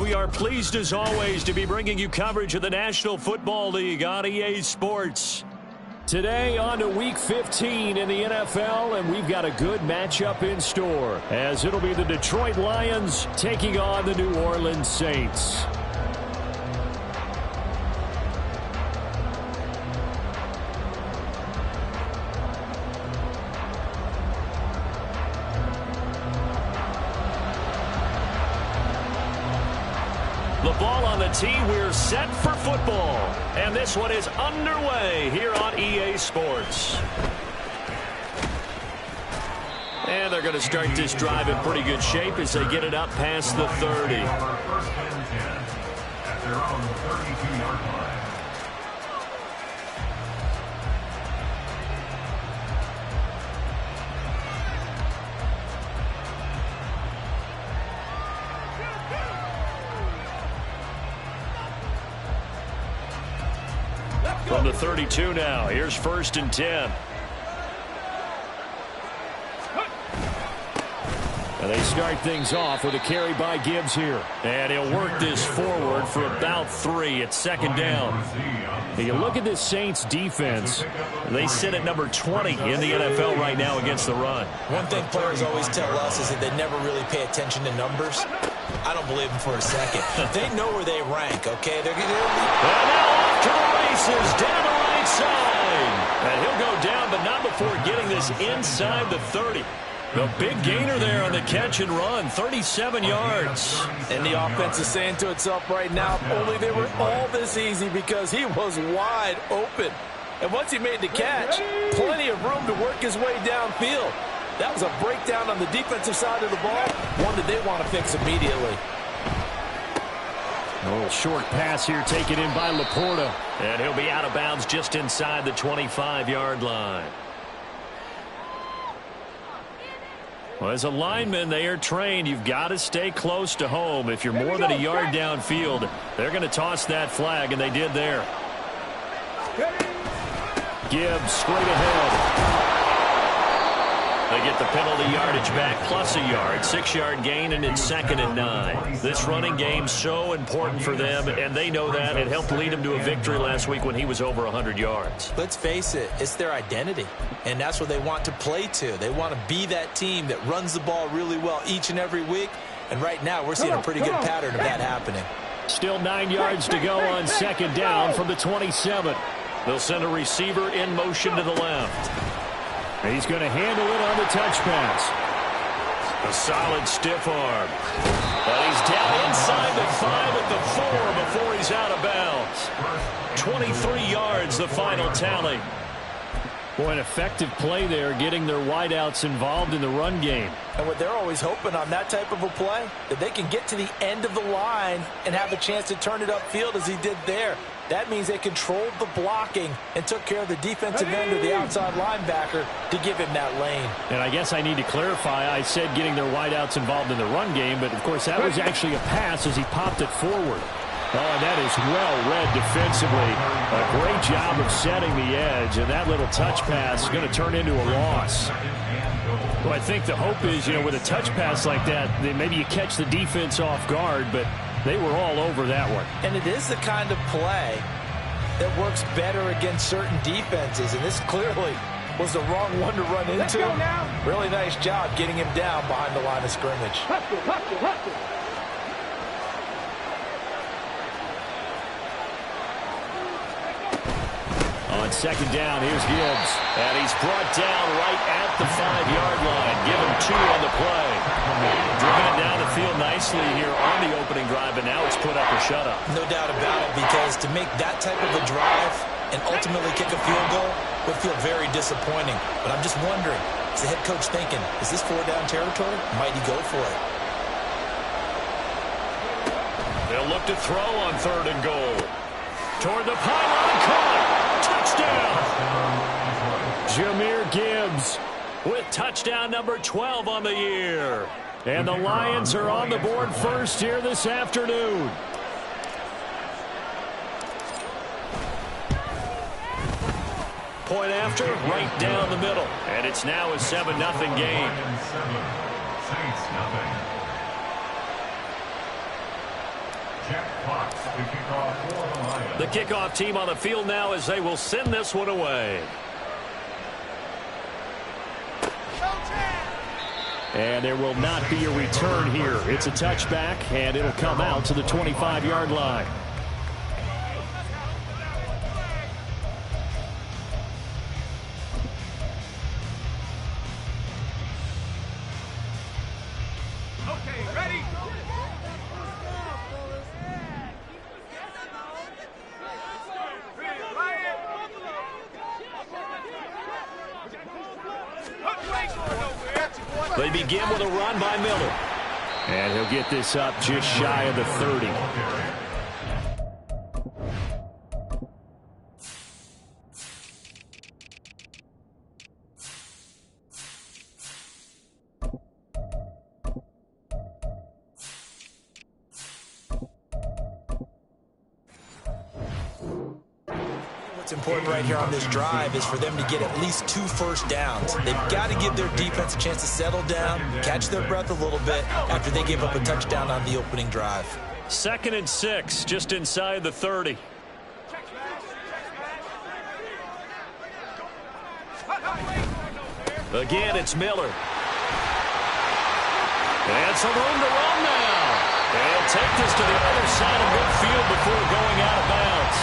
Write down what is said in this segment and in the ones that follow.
we are pleased as always to be bringing you coverage of the National Football League on EA Sports. Today on to Week 15 in the NFL, and we've got a good matchup in store, as it'll be the Detroit Lions taking on the New Orleans Saints. The ball on the tee, we're set for football. And this one is underway here on EA Sports. And they're going to start this drive in pretty good shape as they get it up past the 30. First and 10 at their own 32-yard line. From the 32 now, here's first and 10. And they start things off with a carry by Gibbs here. And he'll work this forward for about 3 at second down. And you look at this Saints defense, they sit at number 20 in the NFL right now against the run. One thing players always tell us is that they never really pay attention to numbers. I don't believe them for a second. They know where they rank, okay? They're going to... And now off to the races, down the right side. And he'll go down, but not before getting this inside the 30. The big gainer there on the catch and run, 37 yards. And the offense is saying to itself right now, only they were all this easy because he was wide open. And once he made the catch, plenty of room to work his way downfield. That was a breakdown on the defensive side of the ball, one that they want to fix immediately. A little short pass here taken in by Laporta. And he'll be out of bounds just inside the 25-yard line. Well, as a lineman, they are trained. You've got to stay close to home. If you're more than a yard downfield, they're going to toss that flag, and they did there. Gibbs straight ahead. They get the penalty yardage back plus a yard. 6-yard gain, and it's second and 9. This running game so important for them, and they know that. It helped lead them to a victory last week when he was over 100 yards. Let's face it, it's their identity, and that's what they want to play to. They want to be that team that runs the ball really well each and every week, and right now we're seeing a pretty good pattern of that happening. Still 9 yards to go on second down from the 27. They'll send a receiver in motion to the left. He's going to handle it on the touch pass. A solid stiff arm. But he's down inside the 5 at the 4 before he's out of bounds. 23 yards, the final tally. Boy, an effective play there, getting their wideouts involved in the run game. And what they're always hoping on that type of a play, that they can get to the end of the line and have a chance to turn it upfield as he did there. That means they controlled the blocking and took care of the defensive end of the outside linebacker to give him that lane. And I guess I need to clarify, I said getting their wideouts involved in the run game, but of course that was actually a pass as he popped it forward. Oh, and that is well read defensively. A great job of setting the edge, and that little touch pass is going to turn into a loss. Well, I think the hope is, with a touch pass like that, then maybe you catch the defense off guard, but they were all over that one. And it is the kind of play that works better against certain defenses, and this clearly was the wrong one to run into. Really nice job getting him down behind the line of scrimmage. On second down, here's Gibbs. And he's brought down right at the 5-yard line. Give him 2 on the play. Driven it down the field nicely here on the opening drive, but now it's put up or shut up. No doubt about it, because to make that type of a drive and ultimately kick a field goal would feel very disappointing. But I'm just wondering, is the head coach thinking, is this 4-down territory? Might he go for it? They'll look to throw on 3rd and goal. Toward the pylon, caught. Touchdown! Jahmyr Gibbs with touchdown number 12 on the year. And the Lions are on the board first here this afternoon. Point after, right down the middle. And it's now a 7-0 game. The kickoff team on the field now as they will send this one away. And there will not be a return here. It's a touchback, and it'll come out to the 25-yard line. Okay, ready? They begin with a run by Miller. And he'll get this up just shy of the 30. What's important right here on this drive is for them to get at least 2 first downs. They've got to give their defense a chance to settle down, catch their breath a little bit after they give up a touchdown on the opening drive. 2nd and 6, just inside the 30. Again, it's Miller. And some room to run now. They'll take this to the other side of midfield before going out of bounds.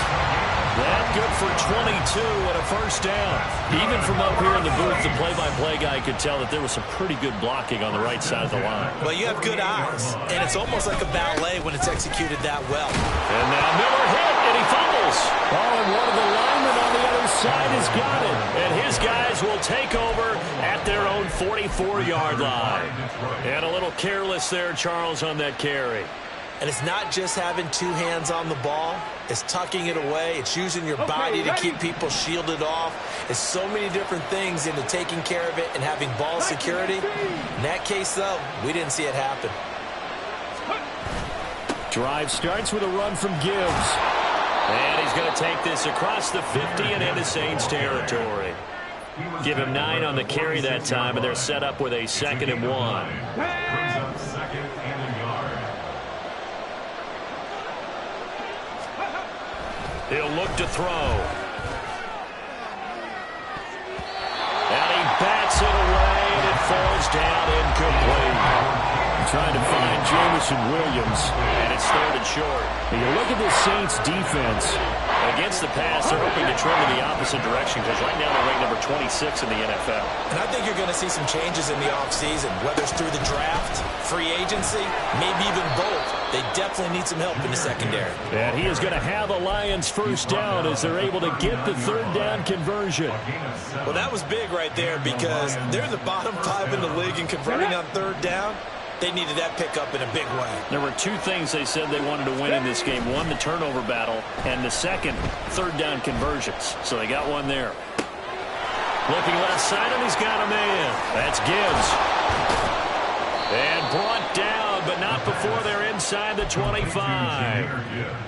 That good for 22 and a first down. Even from up here in the booth, the play-by-play guy could tell that there was some pretty good blocking on the right side of the line. Well, you have good eyes, and it's almost like a ballet when it's executed that well. And now Miller hit, and he fumbles. Oh, and one of the linemen on the other side has got it. And his guys will take over at their own 44-yard line. And a little careless there, Charles, on that carry. And it's not just having 2 hands on the ball. It's tucking it away. It's using your body to keep people shielded off. It's so many different things into taking care of it and having ball security. In that case, though, we didn't see it happen. Drive starts with a run from Gibbs. And he's going to take this across the 50 and into Saints territory. Give him 9 on the carry that time, and they're set up with a 2nd and 1. He'll look to throw. And he bats it away, and it falls down incomplete. Trying to find Jameson Williams, and it's 3rd and short. And you look at this Saints defense. Against the pass, they're hoping to trend in the opposite direction because right now they're ranked number 26 in the NFL. And I think you're going to see some changes in the offseason, whether it's through the draft, free agency, maybe even both. They definitely need some help in the secondary. And he is going to have a Lions first down as they're able to get the 3rd down conversion. Well, that was big right there because they're in the bottom 5 in the league in converting on 3rd down. They needed that pickup in a big way. There were 2 things they said they wanted to win in this game. One, the turnover battle, and the second, 3rd down conversions. So they got one there. Looking left side, and he's got a man. That's Gibbs. And brought down, but not before they're inside the 25.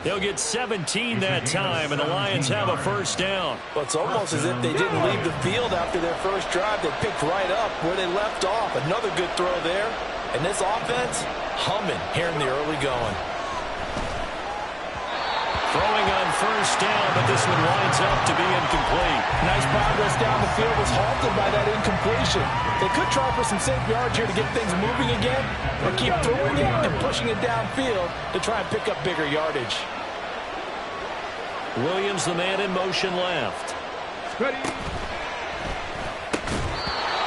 They'll get 17 that time, and the Lions have a first down. Well, it's almost as if they didn't leave the field after their first drive. They picked right up where they left off. Another good throw there. And this offense, humming here in the early going. Throwing on first down, but this one winds up to be incomplete. Nice progress down the field was halted by that incompletion. They could try for some safe yards here to get things moving again, or keep throwing it and pushing it downfield to try and pick up bigger yardage. Williams, the man in motion left. Ready.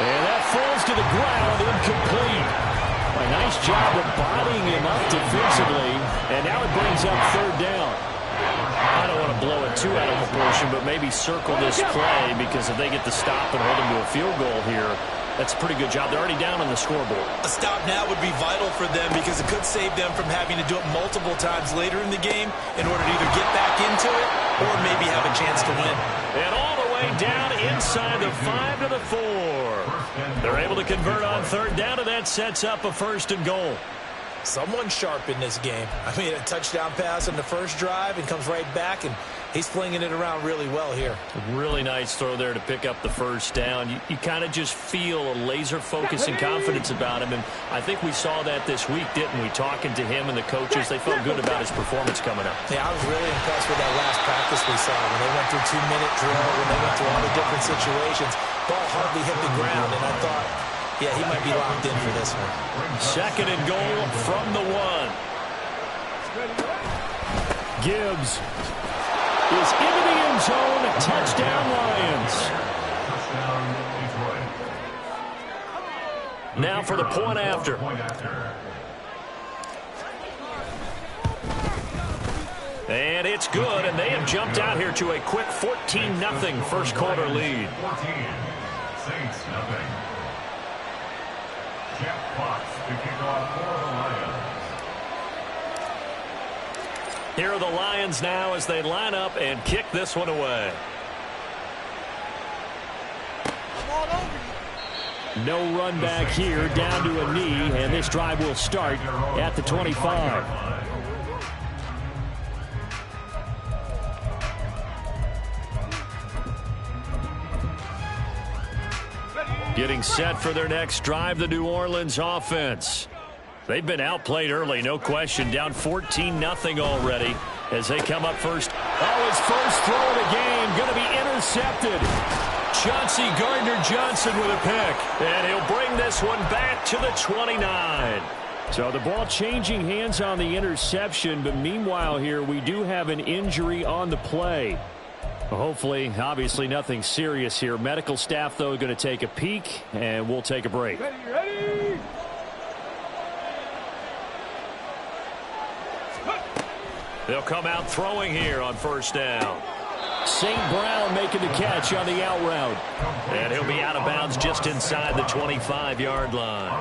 And that falls to the ground, incomplete. A nice job of bodying him up defensively, and now it brings up 3rd down. I don't want to blow it too out of proportion, but maybe circle this play because if they get the stop and hold them to a field goal here, that's a pretty good job. They're already down on the scoreboard. A stop now would be vital for them because it could save them from having to do it multiple times later in the game in order to either get back into it or maybe have a chance to win. And all the way down inside the 5 to the 4. They're able to convert on 3rd down, and that sets up a 1st and goal. Someone sharp in this game. I mean, a touchdown pass on the first drive and comes right back and He's flinging it around really well here. Really nice throw there to pick up the first down. You kind of just feel a laser focus and confidence about him, and I think we saw that this week, didn't we? Talking to him and the coaches, they felt good about his performance coming up. Yeah, I was really impressed with that last practice we saw when they went through 2-minute drill, when they went through all the different situations. Ball hardly hit the ground, and I thought, yeah, he might be locked in for this one. 2nd and goal from the 1. Gibbs is into the end zone. Touchdown, Lions. Now for the point after. And it's good, and they have jumped out here to a quick 14-0 first quarter lead. 14, Saints nothing. Jeff Fox to kick off for the Lions. Here are the Lions now as they line up and kick this one away. No run back here, down to a knee, and this drive will start at the 25. Getting set for their next drive, the New Orleans offense. They've been outplayed early, no question. Down 14-0 already as they come up first. Oh, his first throw of the game going to be intercepted. Chauncey Gardner-Johnson with a pick. And he'll bring this one back to the 29. So the ball changing hands on the interception, but meanwhile here we do have an injury on the play. Hopefully, obviously nothing serious here. Medical staff, though, going to take a peek, and we'll take a break. Ready. They'll come out throwing here on first down. St. Brown making the catch on the out route. And he'll be out of bounds just inside the 25-yard line.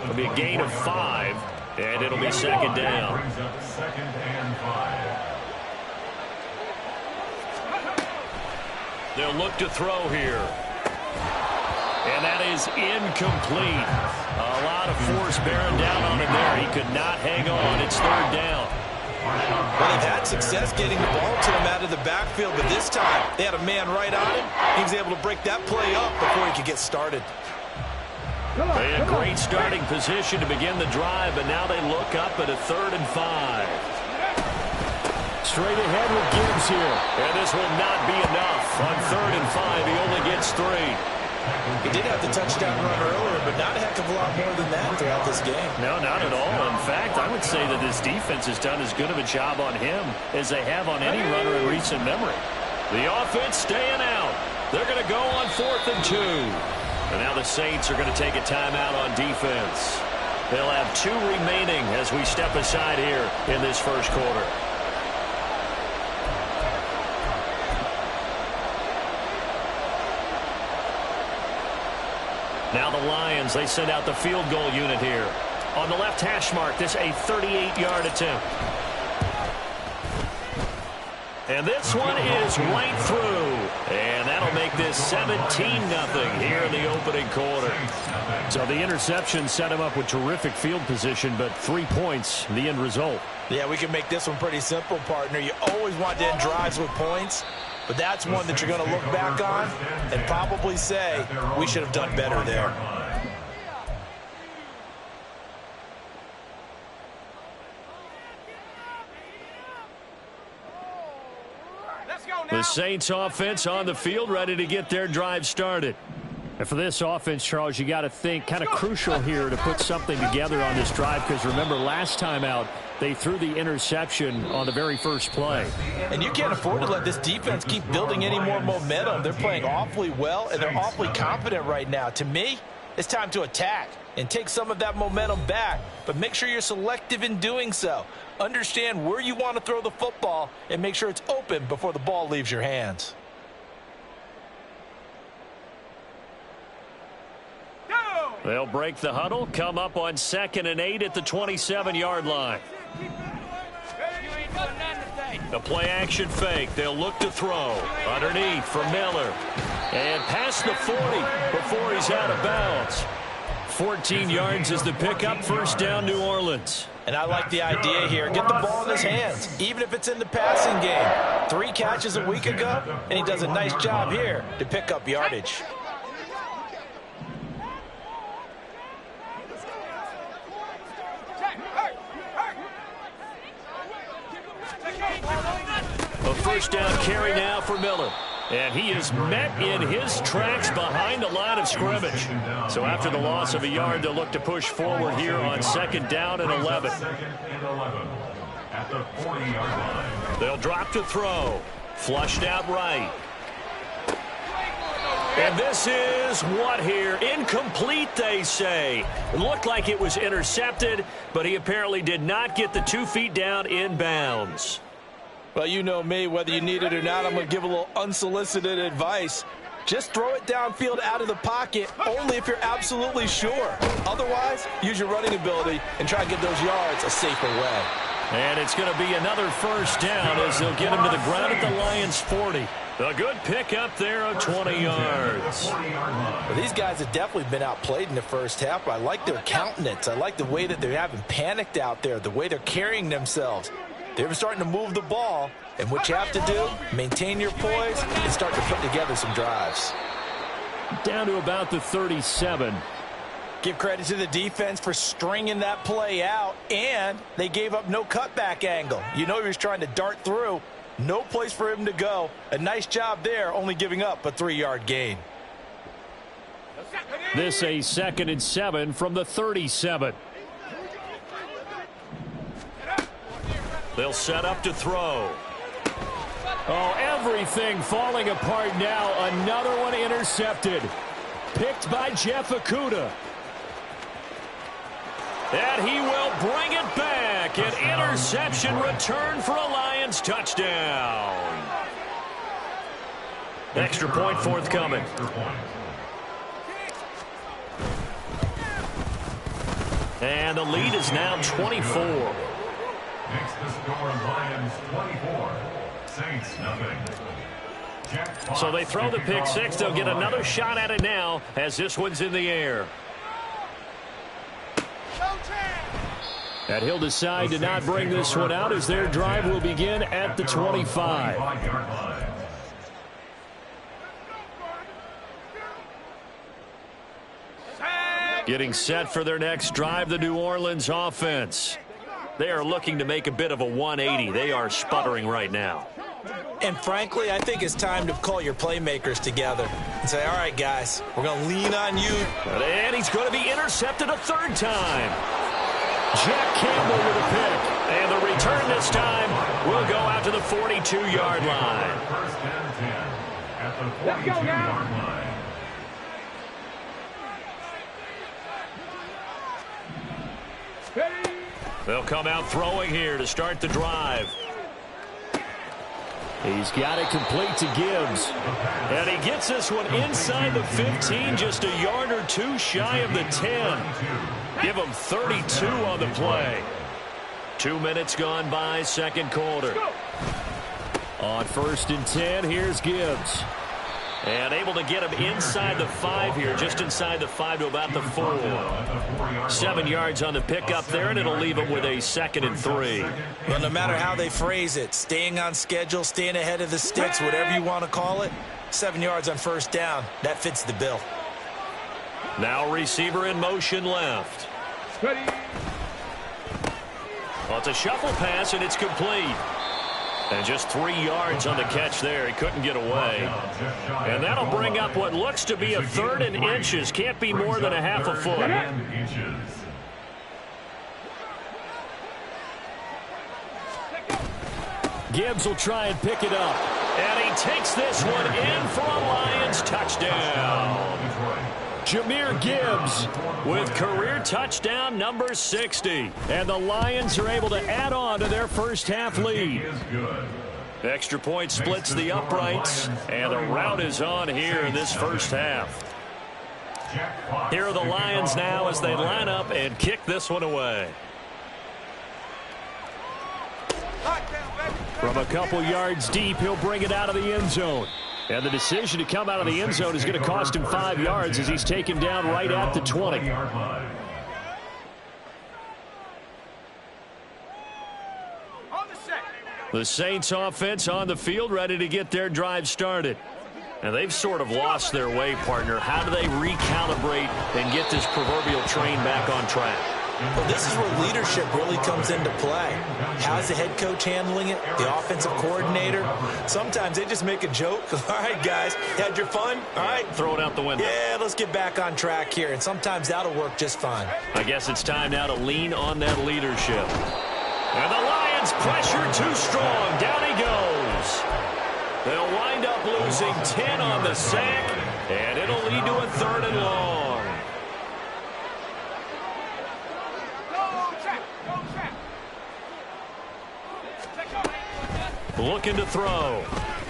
It'll be a gain of 5, and it'll be 2nd down. Brings up 2nd and 5. They'll look to throw here. And that is incomplete. A lot of force bearing down on him there. He could not hang on. It's 3rd down. Well, they've had success getting the ball to him out of the backfield, but this time they had a man right on him. He was able to break that play up before he could get started. They had great starting position to begin the drive, but now they look up at a 3rd and 5. Straight ahead with Gibbs here. And this will not be enough. On 3rd and 5, he only gets 3. He did have the touchdown run earlier, but not a heck of a lot more than that throughout this game. No, not at all. In fact, I would say that this defense has done as good of a job on him as they have on any runner in recent memory. The offense staying out. They're going to go on 4th and 2. And now the Saints are going to take a timeout on defense. They'll have 2 remaining as we step aside here in this first quarter. Now the Lions, they send out the field goal unit here. On the left hash mark, this a 38-yard attempt. And this one is right through. And that'll make this 17-0 here in the opening quarter. So the interception set him up with terrific field position, but 3 points, the end result. Yeah, we can make this one pretty simple, partner. You always want to end drives with points. But that's one that you're going to look back on and probably say, we should have done better there. The Saints offense on the field, ready to get their drive started. And for this offense, Charles, you got to think kind of crucial here to put something together on this drive, because remember last time out, they threw the interception on the very first play. And you can't afford to let this defense keep building any more momentum. They're playing awfully well, and they're awfully confident right now. To me, it's time to attack and take some of that momentum back. But make sure you're selective in doing so. Understand where you want to throw the football and make sure it's open before the ball leaves your hands. They'll break the huddle, come up on 2nd and 8 at the 27-yard line. A play-action fake. They'll look to throw. Underneath for Miller. And past the 40 before he's out of bounds. 14 yards is the pickup. 1st down, New Orleans. And I like the idea here. Get the ball in his hands, even if it's in the passing game. 3 catches a week ago, and he does a nice job here to pick up yardage. A first down carry now for Miller. And he is met in his tracks behind the line of scrimmage. So after the loss of a yard, they'll look to push forward here on 2nd down and 11. At the 40-yard line. They'll drop to throw. Flushed out right. And this is what here? Incomplete, they say. It looked like it was intercepted, but he apparently did not get the 2 feet down in bounds. Well, you know me, whether you need it or not, I'm going to give a little unsolicited advice. Just throw it downfield out of the pocket, only if you're absolutely sure. Otherwise, use your running ability and try to get those yards a safer way. And it's going to be another first down as they'll get him to the ground at the Lions' 40. A good pickup there of 20 yards. Well, these guys have definitely been outplayed in the first half. I like their countenance. I like the way that they haven't panicked out there, the way they're carrying themselves. They're starting to move the ball, and what you have to do, maintain your poise and start to put together some drives. Down to about the 37. Give credit to the defense for stringing that play out, and they gave up no cutback angle. You know he was trying to dart through. No place for him to go. A nice job there, only giving up a 3-yard gain. This a 2nd and 7 from the 37. They'll set up to throw. Oh, everything falling apart now. Another one intercepted. Picked by Jeff Okudah. And he will bring it back. An interception return for a Lions touchdown. Extra point forthcoming. And the lead is now 24. Makes the score Lions 24. Saints nothing. So they throw the pick six. They'll get another shot at it now as this one's in the air. And he'll decide to not bring this one out as their drive will begin at the 25. Getting set for their next drive, the New Orleans offense. They are looking to make a bit of a 180. They are sputtering right now. And frankly, I think it's time to call your playmakers together and say, all right, guys, we're going to lean on you. And he's going to be intercepted a 3rd time. Jack Campbell with a pick. And the return this time will go out to the 42-yard line. First and 10 at the 42-yard line. They'll come out throwing here to start the drive. He's got it complete to Gibbs. And he gets this one inside the 15, just a yard or 2 shy of the 10. Give him 32 on the play. 2 minutes gone by, 2nd quarter. On 1st and 10, here's Gibbs. And able to get him inside the 5 here, just inside the 5 to about the 4. 7 yards on the pickup there, and it'll leave him with a 2nd and 3. Well, no matter how they phrase it, staying on schedule, staying ahead of the sticks, whatever you want to call it, 7 yards on 1st down, that fits the bill. Now receiver in motion left. Well, it's a shuffle pass, and it's complete. And just 3 yards on the catch there. He couldn't get away. And that'll bring up what looks to be a 3rd and inches. Can't be more than a half a foot. Gibbs will try and pick it up. And he takes this one in for a Lions touchdown. Jahmyr Gibbs with career touchdown number 60. And the Lions are able to add on to their first half lead. Extra point splits the uprights. And the rout is on here in this first half. Here are the Lions now as they line up and kick this one away. From a couple yards deep, he'll bring it out of the end zone. And the decision to come out of the end zone is going to cost him 5 yards as he's taken down right at the 20. The Saints offense on the field, ready to get their drive started. And they've sort of lost their way, partner. How do they recalibrate and get this proverbial train back on track? Well, this is where leadership really comes into play. How's the head coach handling it? The offensive coordinator? Sometimes they just make a joke. All right, guys, had your fun? All right. Throw it out the window. Yeah, let's get back on track here. And sometimes that'll work just fine. I guess it's time now to lean on that leadership. And the Lions pressure too strong. Down he goes. They'll wind up losing 10 on the sack, and it'll lead to a 3rd and long. Looking to throw.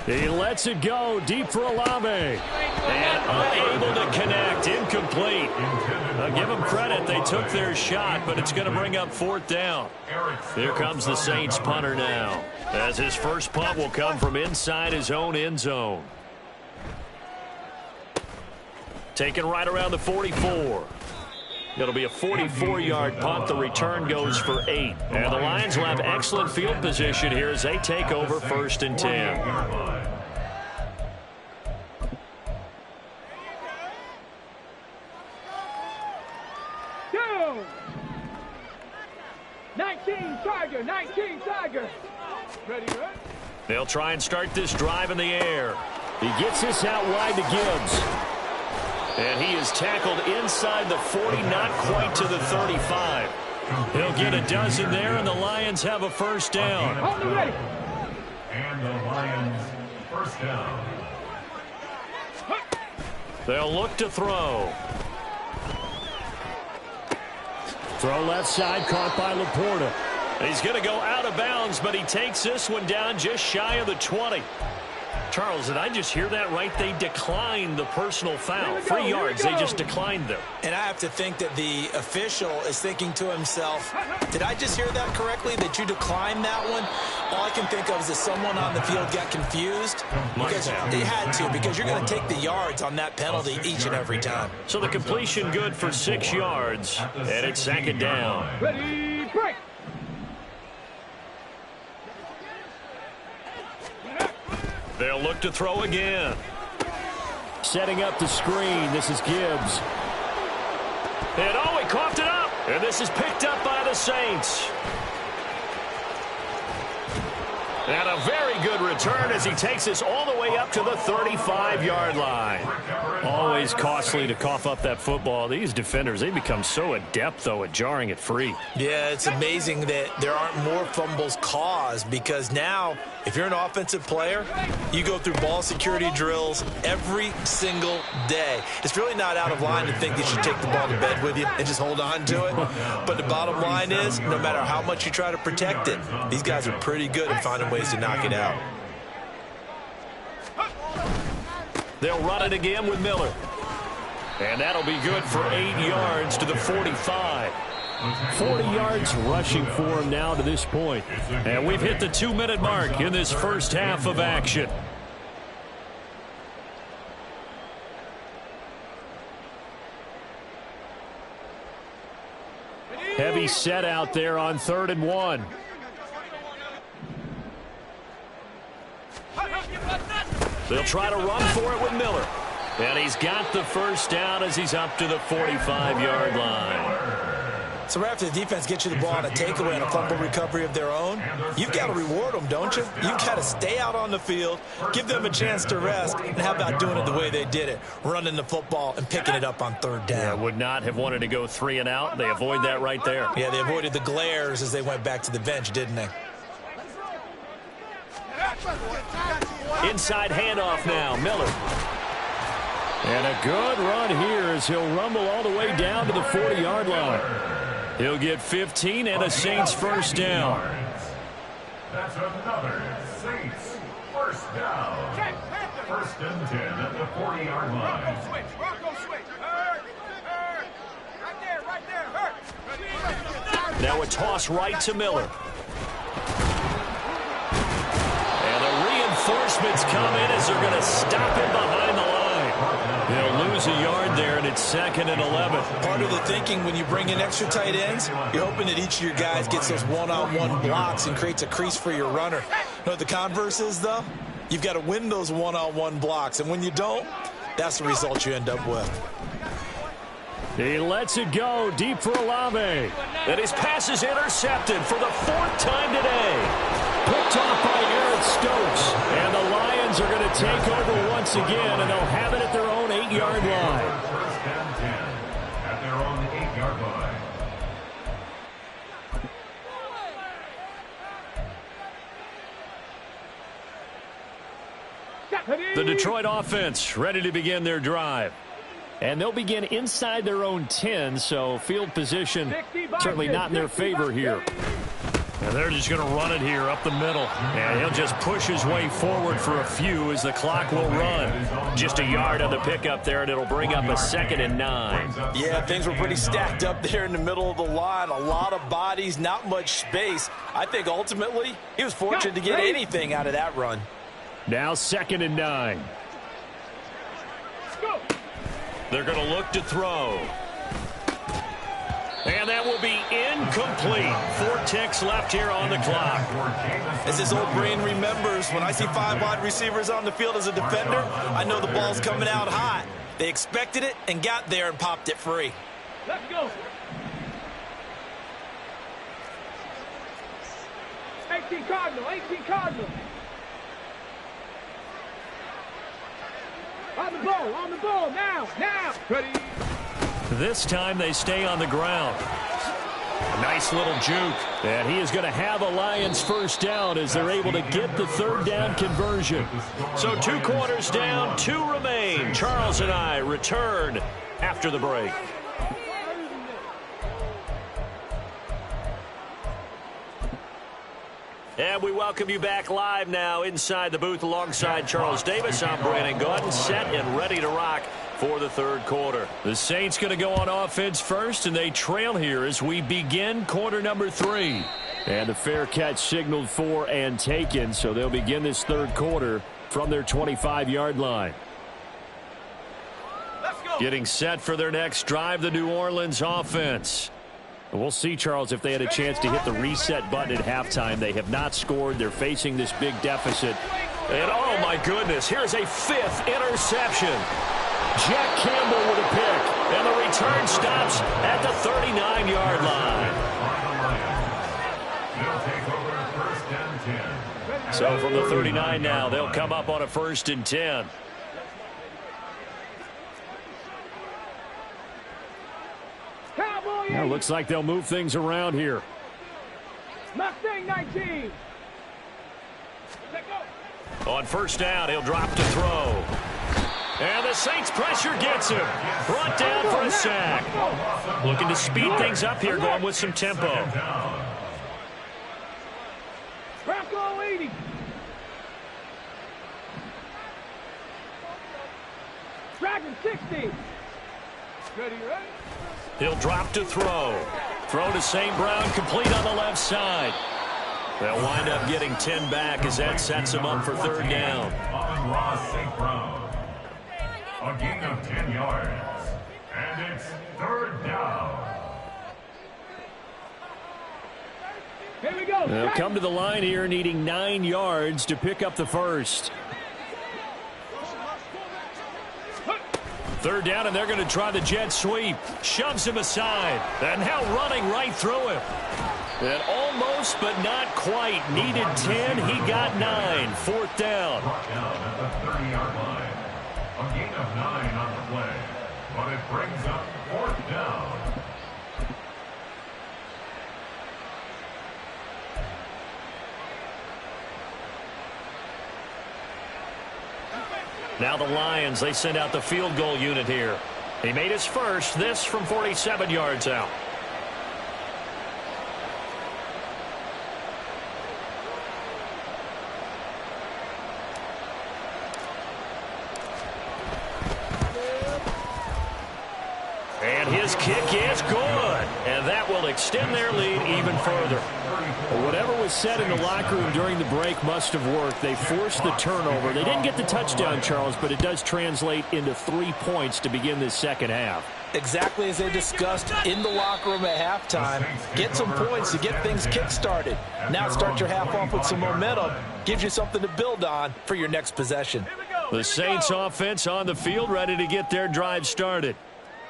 He lets it go deep for Olave. And unable to connect. Incomplete. I'll give them credit. They took their shot, but it's going to bring up 4th down. Here comes the Saints punter now, as his first punt will come from inside his own end zone. Taken right around the 44. It'll be a 44-yard punt. The return goes for 8. And the Lions will have excellent field position here as they take over 1st and 10. Go! 19 Tiger. Ready, right? They'll try and start this drive in the air. He gets this out wide to Gibbs. And he is tackled inside the 40, not quite to the 35. He'll get a dozen there, and the Lions have a 1st down. On the ready. And the Lions, 1st down. They'll look to throw. Throw left side, caught by Laporta. He's going to go out of bounds, but he takes this one down just shy of the 20. Charles, did I just hear that right? They declined the personal foul. 3 yards, they just declined them. And I have to think that the official is thinking to himself, did I just hear that correctly, that you declined that one? All I can think of is that someone on the field got confused. Because they had to, because you're going to take the yards on that penalty each and every time. So the completion good for 6 yards, and it's 2nd down. Ready, break. They'll look to throw again. Setting up the screen. This is Gibbs. And he coughed it up. And this is picked up by the Saints. And a very good return as he takes us all the way up to the 35-yard line. Always costly to cough up that football. These defenders, they become so adept, though, at jarring it free. Yeah, it's amazing that there aren't more fumbles caused, because now, if you're an offensive player, you go through ball security drills every single day. It's really not out of line to think that you should take the ball to bed with you and just hold on to it. But the bottom line is, no matter how much you try to protect it, these guys are pretty good at finding ways to knock it out. They'll run it again with Miller. And that'll be good for 8 yards to the 45. 40 yards rushing for him now to this point. And we've hit the 2-minute mark in this first half of action. Heavy set out there on 3rd and 1. They'll try to run for it with Miller. And he's got the 1st down as he's up to the 45-yard line. So right after the defense gets you the ball on a takeaway and a fumble recovery of their own, you've got to reward them, don't you? You've got to stay out on the field, give them a chance to rest, and how about doing it the way they did it, running the football and picking it up on 3rd down. Yeah, would not have wanted to go 3 and out. They avoid that right there. Yeah, they avoided the glares as they went back to the bench, didn't they? Inside handoff now, Miller. And a good run here as he'll rumble all the way down to the 40-yard line. He'll get 15 and a Saints 1st down. That's another Saints 1st down. 1st and 10 at the 40-yard line. Rocco switch. Right there. Now a toss right to Miller. And the reinforcements come in as they're going to stop him behind the line. They'll lose a yard there, and it's 2nd and 11. Part of the thinking when you bring in extra tight ends, you're hoping that each of your guys gets those one-on-one blocks and creates a crease for your runner. know what the converse is, though? You've got to win those one-on-one blocks, and when you don't, that's the result you end up with. He lets it go deep for Olave. And his pass is intercepted for the 4th time today. Picked off by Eric Stokes. And the Lions are going to take over once again, and they'll have it at their own 8-yard line. First and 10 at their own 8-yard line. The Detroit offense ready to begin their drive. And they'll begin inside their own 10, so field position certainly not in their favor here. And they're just going to run it here up the middle. And he'll just push his way forward for a few as the clock will run. Just a yard on the pickup there, and it'll bring up a 2nd and 9. Yeah, things were pretty stacked up there in the middle of the line. A lot of bodies, not much space. I think ultimately he was fortunate to get anything out of that run. Now 2nd and 9. They're going to look to throw. And that will be incomplete. 4 ticks left here on the clock. As his old brain remembers, when I see 5 wide receivers on the field as a defender, I know the ball's coming out hot. They expected it and got there and popped it free. Let's go. 18 Cardinal, 18 Cardinal. On the ball, now. Ready. This time they stay on the ground. A nice little juke. And he is going to have a Lions first down as they're able to get the 3rd down conversion. So 2 quarters down, 2 remain. Charles and I return after the break. And we welcome you back live now inside the booth alongside Charles Davis. I'm Brandon Gaudin, set and ready to rock for the 3rd quarter. The Saints going to go on offense first, and they trail here as we begin quarter number 3. And the fair catch signaled for and taken, so they'll begin this 3rd quarter from their 25-yard line. Let's go. Getting set for their next drive, the New Orleans offense. We'll see, Charles, if they had a chance to hit the reset button at halftime. They have not scored. They're facing this big deficit. And, oh, my goodness, here's a 5th interception. Jack Campbell with a pick. And the return stops at the 39-yard line. They'll take over 1st and 10. So from the 39 now, they'll come up on a 1st and 10. Well, looks like they'll move things around here. Mustang 19. On 1st down, he'll drop to throw. And the Saints pressure gets him. Brought down for a sack. Looking to speed things up here, going with some tempo. Bronco 80. Dragon 60. Ready? He'll drop to throw. Throw to St. Brown, complete on the left side. They'll wind up getting 10 back as that sets him up for 3rd down. On Ross St. Brown. A gain of 10 yards. And it's 3rd down. Here we go. They'll come to the line here needing 9 yards to pick up the first. 3rd down, and they're going to try the jet sweep. Shoves him aside. And now running right through him. And almost, but not quite. Needed 10. He got 9. 4th down. Brought down at the 30-yard line. A gain of 9 on the play. But it brings up 4th down. Now the Lions, they send out the field goal unit here. He made his first, this from 47 yards out. And his His kick is good, and that will extend their lead even further. Well, whatever was said in the locker room during the break must have worked. They forced the turnover. They didn't get the touchdown, Charles, but it does translate into 3 points to begin this second half. Exactly as they discussed in the locker room at halftime. Get some points to get things kick-started. Now start your half off with some momentum. Gives you something to build on for your next possession. The Saints offense on the field, ready to get their drive started.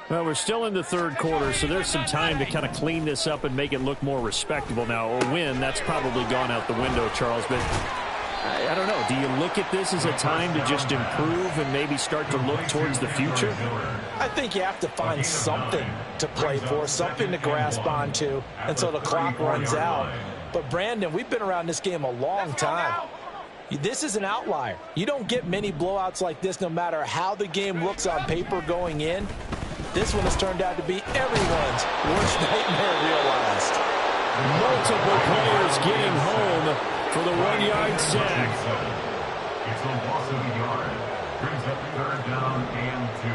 Well, we're still in the third quarter, so there's some time to kind of clean this up and make it look more respectable now. A win, that's probably gone out the window, Charles, but I don't know. Do you look at this as a time to just improve and maybe start to look towards the future? I think you have to find something to play for, something to grasp onto until the clock runs out. But, Brandon, we've been around this game a long time. This is an outlier. You don't get many blowouts like this no matter how the game looks on paper going in. This one has turned out to be everyone's worst nightmare realized. Multiple players getting home for the 1-yard sack. It's a loss of a yard. Brings up third down and 2.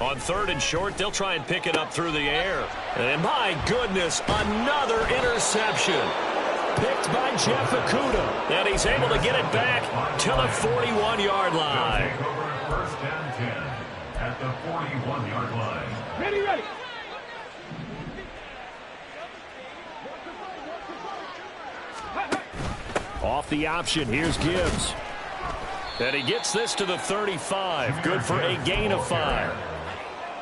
On 3rd and short, they'll try and pick it up through the air. And my goodness, another interception. Picked by Jeff Okudah. And he's able to get it back to the 41-yard line. First and 10 at the 41-yard line. Ready. Off the option, here's Gibbs. And he gets this to the 35. Good for a gain of 5.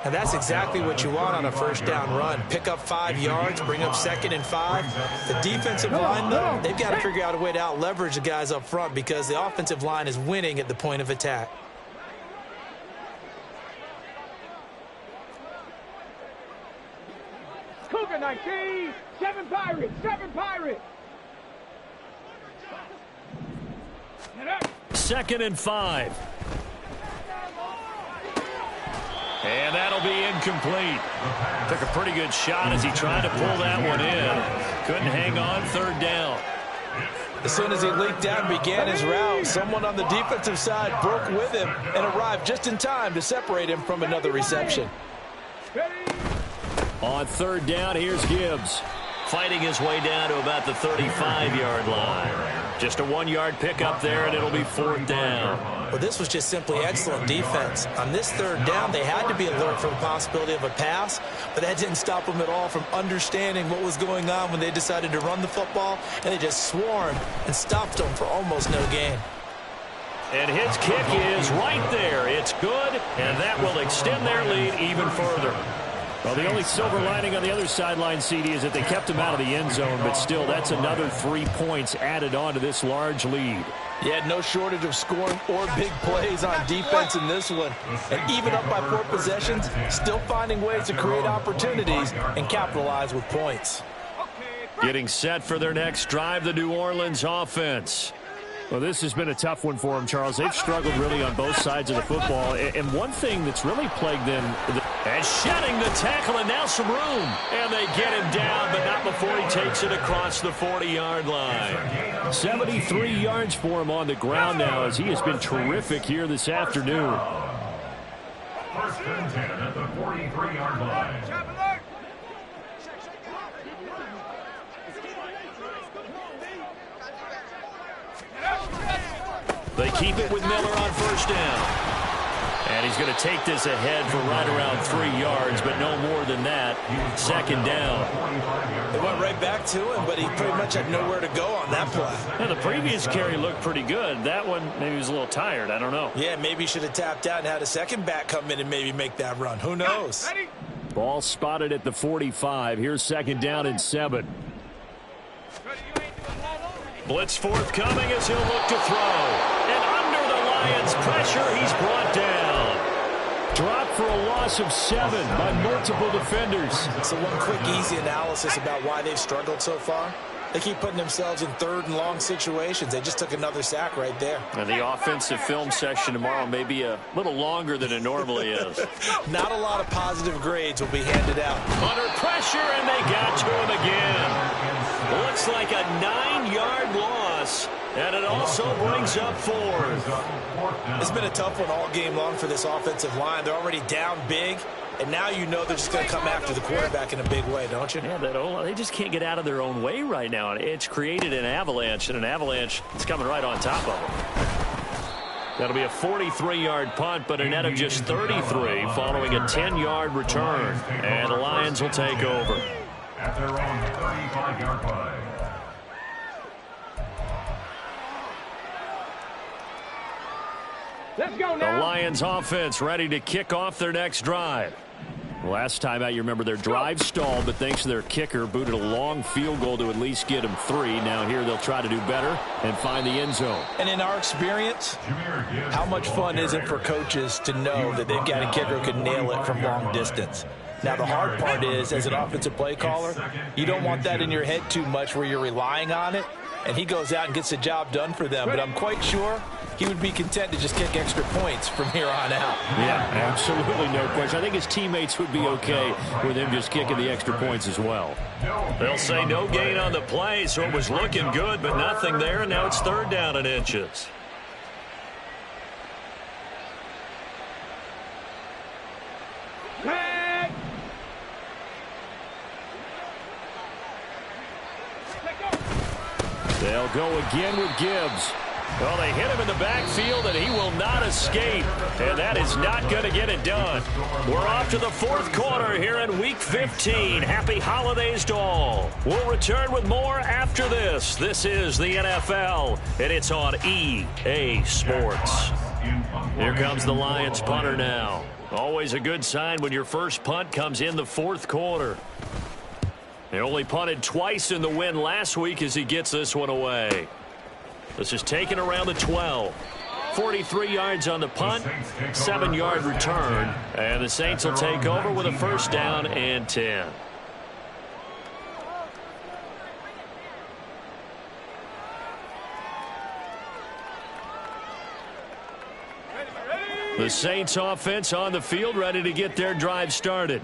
And that's exactly what you want on a first down run. Pick up 5 yards, bring up 2nd and 5. The defensive line, though, they've got to figure out a way to out-leverage the guys up front because the offensive line is winning at the point of attack. Cougar 19, 7 Pirates, 7 Pirates. 2nd and 5. And that'll be incomplete. Took a pretty good shot as he tried to pull that one in. Couldn't hang on 3rd down. As soon as he leaked out and began his route, someone on the defensive side broke with him and arrived just in time to separate him from another reception. On 3rd down, here's Gibbs. Fighting his way down to about the 35-yard line. Just a 1-yard pickup there, and it'll be 4th down. Well, this was just simply excellent defense. On this 3rd down, they had to be alert for the possibility of a pass, but that didn't stop them at all from understanding what was going on when they decided to run the football, and they just swarmed and stopped them for almost no gain. And his kick is right there. It's good, and that will extend their lead even further. Well, the only silver lining on the other sideline, CD, is that they kept him out of the end zone, but still, that's another 3 points added on to this large lead. Yeah, no shortage of scoring or big plays on defense in this one. And even up by 4 possessions, still finding ways to create opportunities and capitalize with points. Getting set for their next drive, the New Orleans offense. Well, this has been a tough one for them, Charles. They've struggled really on both sides of the football. And one thing that's really plagued them... And shedding the tackle, and now some room. And they get him down, but not before he takes it across the 40-yard line. 73 yards for him on the ground now, as he has been terrific here this afternoon. First and 10 at the 43-yard line. They keep it with Miller on 1st down. And he's going to take this ahead for right around 3 yards, but no more than that. 2nd down. They went right back to him, but he pretty much had nowhere to go on that play. Now, the previous carry looked pretty good. That one, maybe he was a little tired. I don't know. Yeah, maybe he should have tapped out and had a second back come in and maybe make that run. Who knows? Ball spotted at the 45. Here's 2nd down and 7. Blitz forthcoming as he'll look to throw. And under the Lions' pressure, he's brought down. Dropped for a loss of 7 by multiple defenders. So one quick, easy analysis about why they've struggled so far. They keep putting themselves in third and long situations. They just took another sack right there. And the offensive film session tomorrow may be a little longer than it normally is. Not a lot of positive grades will be handed out. Under pressure, and they got to him again. Looks like a 9-yard loss, and it also brings up 4th. It's been a tough one all game long for this offensive line. They're already down big. And now you know they're just going to come after the quarterback in a big way, don't you? Yeah, they just can't get out of their own way right now. It's created an avalanche, and an avalanche is coming right on top of them. That'll be a 43-yard punt, but a net of just 33 following a 10-yard return. And the Lions will take over. At their own 35-yard line. Let's go now. The Lions offense ready to kick off their next drive. Last time out, you remember their drive stalled, but thanks to their kicker, booted a long field goal to at least get them 3. Now here they'll try to do better and find the end zone. And in our experience, how much fun is it for coaches to know that they've got a kicker who can nail it from long distance? Now, the hard part is, as an offensive play caller, you don't want that in your head too much where you're relying on it, and he goes out and gets the job done for them. But I'm quite sure he would be content to just kick extra points from here on out. Yeah, absolutely no question. I think his teammates would be okay with him just kicking the extra points as well. They'll say no gain on the play, so it was looking good, but nothing there, and now it's 3rd down and inches. They'll go again with Gibbs. Well, they hit him in the backfield, and he will not escape. And that is not going to get it done. We're off to the 4th quarter here in Week 15. Happy holidays to all. We'll return with more after this. This is the NFL, and it's on EA Sports. Here comes the Lions punter now. Always a good sign when your first punt comes in the 4th quarter. They only punted twice in the win last week as he gets this one away. This is taken around the 12. 43 yards on the punt, 7-yard return. And the Saints will take over with a 1st down and 10. The Saints offense on the field ready to get their drive started.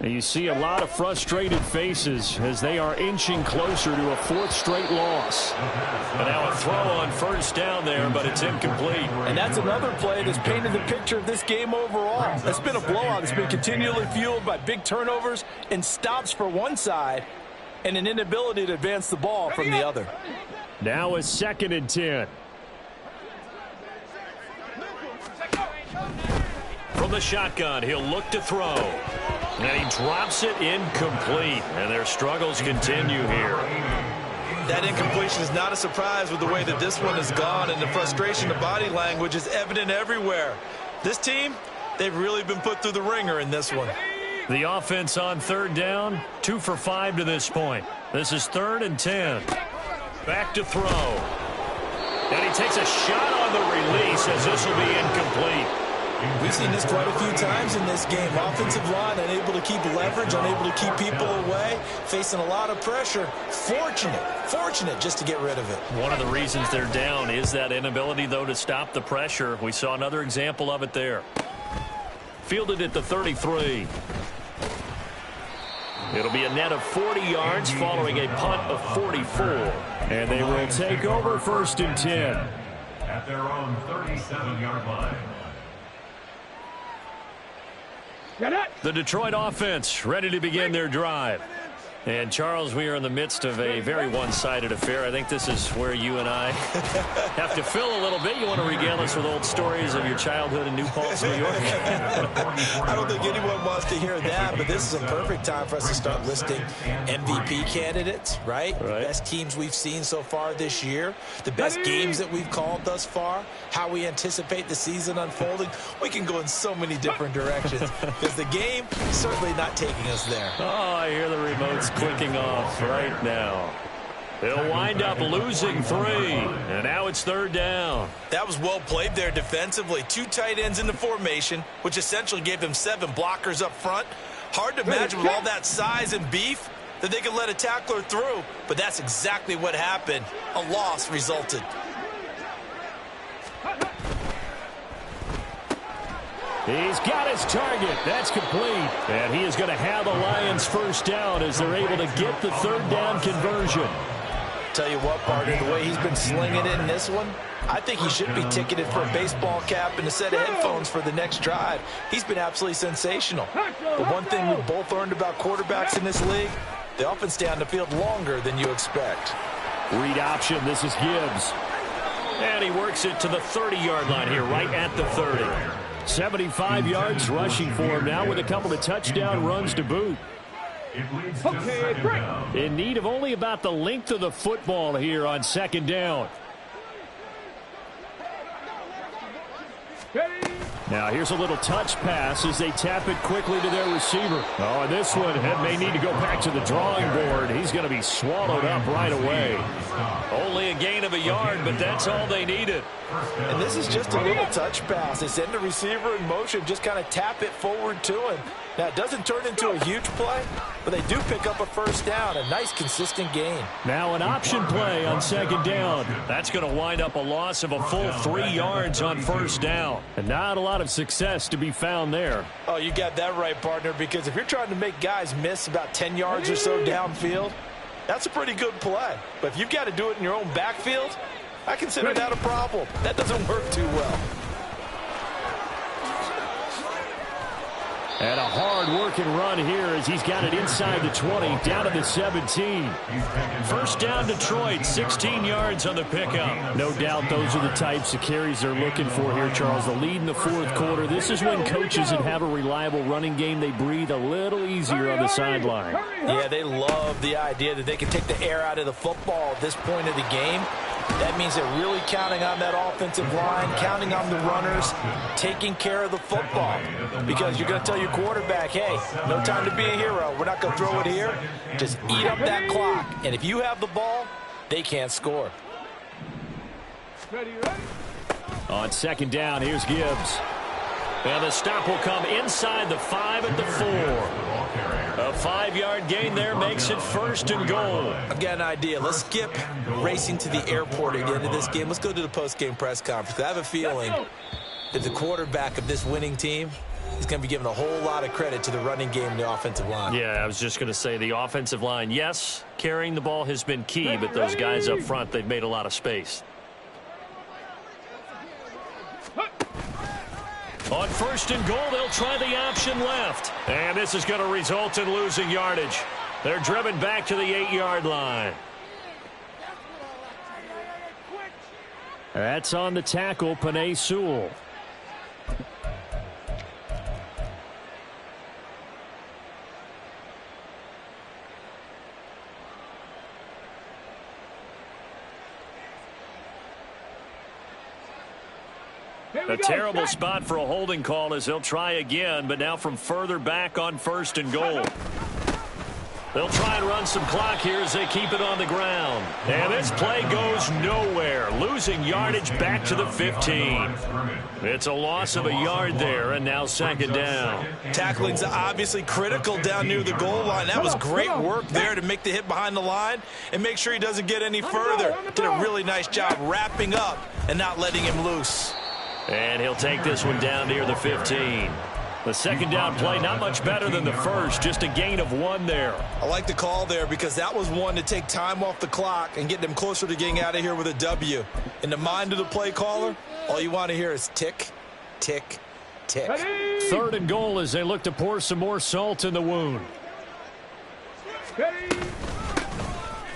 And you see a lot of frustrated faces as they are inching closer to a 4th straight loss. And now a throw on 1st down there, but it's incomplete. And that's another play that's painted the picture of this game overall. It's been a blowout. It's been continually fueled by big turnovers and stops for one side and an inability to advance the ball from the other. Now a 2nd and 10. From the shotgun, he'll look to throw. And he drops it incomplete. And their struggles continue here. That incompletion is not a surprise with the way that this one has gone, and the frustration, the body language is evident everywhere. This team, they've really been put through the ringer in this one. The offense on 3rd down, 2 for 5 to this point. This is 3rd and 10. Back to throw. And he takes a shot on the release as this will be incomplete. We've seen this quite a few times in this game. Offensive line unable to keep leverage, unable to keep people away, facing a lot of pressure. Fortunate just to get rid of it. One of the reasons they're down is that inability, though, to stop the pressure. We saw another example of it there. Fielded at the 33. It'll be a net of 40 yards following a punt of 44. And they will take over 1st and 10. At their own 37-yard line. The Detroit offense ready to begin their drive. And, Charles, we are in the midst of a very one-sided affair. I think this is where you and I have to fill a little bit. You want to regale us with old stories of your childhood in New Paltz, New York? I don't think anyone wants to hear that, but this is a perfect time for us to start listing MVP candidates, right? Best teams we've seen so far this year, the best games that we've called thus far, how we anticipate the season unfolding. We can go in so many different directions because the game is certainly not taking us there. Oh, I hear the remotes clicking off right now. They'll wind up losing 3, and now it's 3rd down. That was well played there defensively. 2 tight ends in the formation, which essentially gave them 7 blockers up front. Hard to imagine with all that size and beef that they could let a tackler through, but that's exactly what happened. A loss resulted. He's got his target. That's complete. And he is going to have the Lions first down as they're able to get the third down conversion. Tell you what, partner, the way he's been slinging it in this one, I think he should be ticketed for a baseball cap and a set of headphones for the next drive. He's been absolutely sensational. The one thing we've both learned about quarterbacks in this league, they often stay on the field longer than you expect. Read option. This is Gibbs. And he works it to the 30-yard line here, right at the 30. 75 yards rushing for him now with a couple of touchdown runs to boot. Okay, great. In need of only about the length of the football here on second down. Now here's a little touch pass as they tap it quickly to their receiver. Oh, and this one may need to go back to the drawing board. He's going to be swallowed up right away. Only a gain of a yard, but that's all they needed. And this is just a little touch pass. They send the receiver in motion, just kind of tap it forward to him. Now, it doesn't turn into a huge play, but they do pick up a first down, a nice, consistent gain. Now an option play on second down. That's going to wind up a loss of a full 3 yards on first down. And not a lot of success to be found there. Oh, you got that right, partner, because if you're trying to make guys miss about 10 yards or so downfield, that's a pretty good play. But if you've got to do it in your own backfield, I consider that a problem. That doesn't work too well. And a hard-working run here as he's got it inside the 20, down to the 17. First down, Detroit, 16 yards on the pickup. No doubt those are the types of carries they're looking for here, Charles. The lead in the fourth quarter. This is when coaches that have a reliable running game, they breathe a little easier on the sideline. Yeah, they love the idea that they can take the air out of the football at this point of the game. That means they're really counting on that offensive line, counting on the runners, taking care of the football. Because you're going to tell your quarterback, hey, no time to be a hero. We're not going to throw it here. Just eat up that clock. And if you have the ball, they can't score. On second down, here's Gibbs. And the stop will come inside the 5 at the 4. A 5-yard gain there makes it first and goal. I've got an idea. Let's skip racing to the airport at the end of this game. Let's go to the post-game press conference. I have a feeling that the quarterback of this winning team is going to be given a whole lot of credit to the running game and the offensive line. Yeah, I was just going to say the offensive line, yes, carrying the ball has been key, but those guys up front, they've made a lot of space. On first and goal, they'll try the option left. And this is going to result in losing yardage. They're driven back to the 8-yard line. That's on the tackle, Penei Sewell. A terrible spot for a holding call as they'll try again, but now from further back on first and goal. They'll try and run some clock here as they keep it on the ground. And this play goes nowhere, losing yardage back to the 15. It's a loss of a yard there, and now second down. Tackling's obviously critical down near the goal line. That was great work there to make the hit behind the line and make sure he doesn't get any further. Did a really nice job wrapping up and not letting him loose. And he'll take this one down near the 15. The second down play, not much better than the first, just a gain of 1 there. I like the call there because that was one to take time off the clock and get them closer to getting out of here with a W. In the mind of the play caller, all you want to hear is tick, tick, tick. Third and goal as they look to pour some more salt in the wound.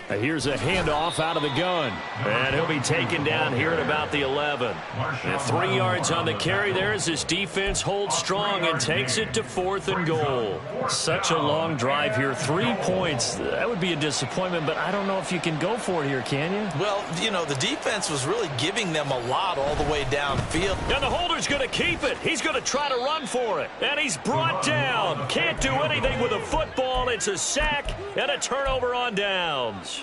Here's a handoff out of the gun. And he'll be taken down here at about the 11. And 3 yards on the carry there as his defense holds strong and takes it to 4th and goal. Such a long drive here. 3 points. That would be a disappointment, but I don't know if you can go for it here, can you? Well, you know, the defense was really giving them a lot all the way downfield. And the holder's going to keep it. He's going to try to run for it. And he's brought down. Can't do anything with a football. It's a sack and a turnover on downs.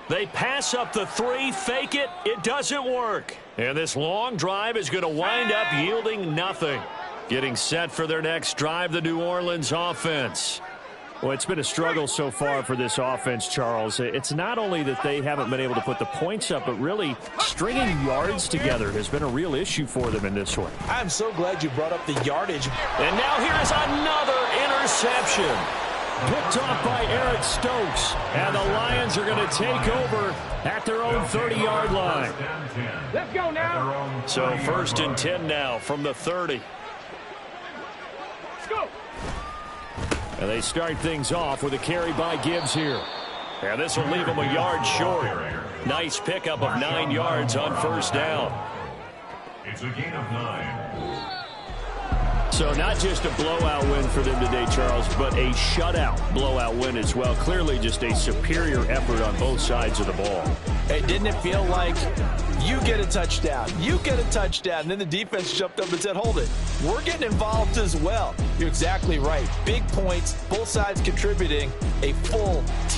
They pass up the 3, fake it. It doesn't work. And this long drive is going to wind up yielding nothing. Getting set for their next drive, the New Orleans offense. Well, it's been a struggle so far for this offense, Charles. It's not only that they haven't been able to put the points up, but really stringing yards together has been a real issue for them in this one. I'm so glad you brought up the yardage. And now here is another interception. Picked off by Eric Stokes. And the Lions are going to take over at their own 30-yard line. Let's go now. So 1st and 10 now from the 30. Let's go. And they start things off with a carry by Gibbs here. And this will leave them a yard short. Nice pickup of 9 yards on 1st down. It's a gain of 9. So not just a blowout win for them today, Charles, but a shutout blowout win as well. Clearly just a superior effort on both sides of the ball. Hey, didn't it feel like you get a touchdown, you get a touchdown, and then the defense jumped up and said, hold it, we're getting involved as well. You're exactly right. Big points, both sides contributing, a full team.